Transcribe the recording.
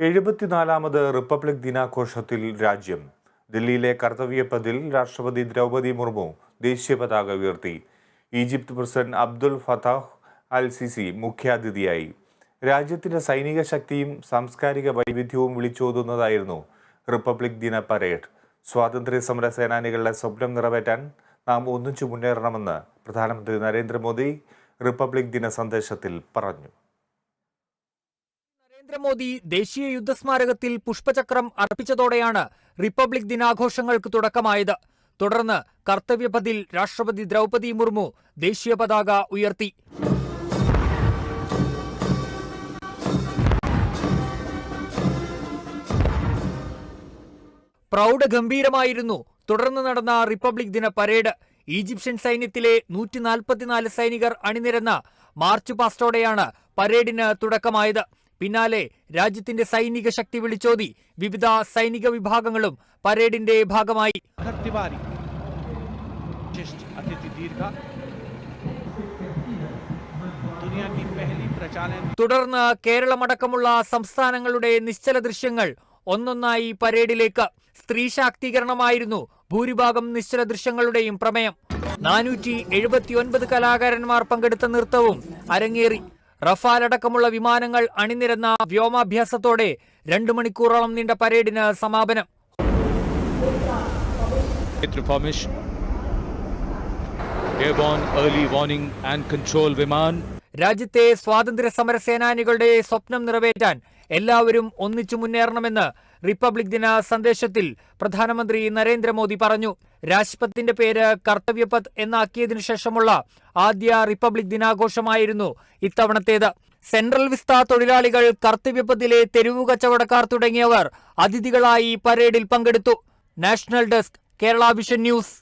74ാമത് republic ദിനാഘോഷത്തിൽ രാജ്യം. ദില്ലിയിലെ കർത്തവ്യപഥിൽ രാഷ്ട്രപതി ദ്രൗപദി മുർമു ദേശീയ പതാക ഉയർത്തി. Egypt president Abdul Fattah al Sisi മുഖ്യാതിഥിയായി. രാജ്യത്തിന്റെ സൈനിക ശക്തിയും സാംസ്കാരിക വൈവിധ്യവും വിളിച്ചോതുന്നതായിരുന്നു റിപ്പബ്ലിക് ദിന പരേഡ്. സ്വാതന്ത്ര്യ സമര സേനാനികളുടെ സ്വപ്നം നിറവേറ്റാൻ നാം ഒന്നിച്ചു മുന്നേറണമെന്ന് പ്രധാനമന്ത്രി നരേന്ദ്രമോദി റിപ്പബ്ലിക് ദിന സന്ദേശത്തിൽ പറഞ്ഞു. നരേന്ദ്രമോദി ദേശീയ യുദ്ധസ്മാരകത്തിൽ പുഷ്പചക്രം അർപ്പിച്ചതോടെയാണ് റിപ്പബ്ലിക് ദിനാഘോഷങ്ങൾക്ക് തുടക്കമായത്. തുടർന്ന് കർത്തവ്യപഥിൽ രാഷ്ട്രപതി ദ്രൗപദി മുർമു ദേശീയ പതാക ഉയർത്തി. പ്രൗഢഗംഭീരമായിരുന്നു തുടർന്ന് നടന്ന റിപ്പബ്ലിക് ദിന പരേഡ്. ഈജിപ്ഷ്യൻ സൈന്യത്തിലെ 144 സൈനികർ അണിനിരന്ന മാർച്ച് പാസ്റ്റോടെയാണ് പരേഡിന് തുടക്കമായത്. പിന്നാലെ രാജ്യത്തിന്റെ സൈനിക ശക്തി വിളിച്ചോതി വിവിധ സൈനിക വിഭാഗങ്ങളും പരേഡിന്റെ ഭാഗമായി. തുടർന്ന് കേരളമടക്കമുള്ള സംസ്ഥാനങ്ങളുടെ നിശ്ചല ദൃശ്യങ്ങൾ ഒന്നൊന്നായി പരേഡിലേക്ക്. സ്ത്രീ ശാക്തീകരണമായിരുന്നു ഭൂരിഭാഗം നിശ്ചല ദൃശ്യങ്ങളുടെയും പ്രമേയം. 479 കലാകാരന്മാർ പങ്കെടുത്ത നൃത്തവും അരങ്ങേറി. റഫാൽ അടക്കമുള്ള വിമാനങ്ങൾ അണിനിരന്ന വ്യോമാഭ്യാസത്തോടെ 2 മണിക്കൂറോളം നീണ്ട പരേഡിന് സമാപനം. രാജ്യത്തെ സ്വാതന്ത്ര്യ സമര സേനാനികളുടെ സ്വപ്നം നിറവേറ്റാൻ എല്ലാവരും ഒന്നിച്ചു മുന്നേറണമെന്ന് റിപ്പബ്ലിക് ദിന സന്ദേശത്തിൽ പ്രധാനമന്ത്രി നരേന്ദ്രമോദി പറഞ്ഞു. രാജ്പഥിന്റെ പേര് കർത്തവ്യപഥ് എന്നാക്കിയതിനു ശേഷമുള്ള ആദ്യ റിപ്പബ്ലിക് ദിനാഘോഷമായിരുന്നു ഇത്തവണത്തേത്. സെൻട്രൽ വിസ്ത തൊഴിലാളികൾ, കർത്തവ്യപഥിലെ തെരുവു കച്ചവടക്കാർ തുടങ്ങിയവർ അതിഥികളായി പരേഡിൽ പങ്കെടുത്തു. National desk, Kerala vision news.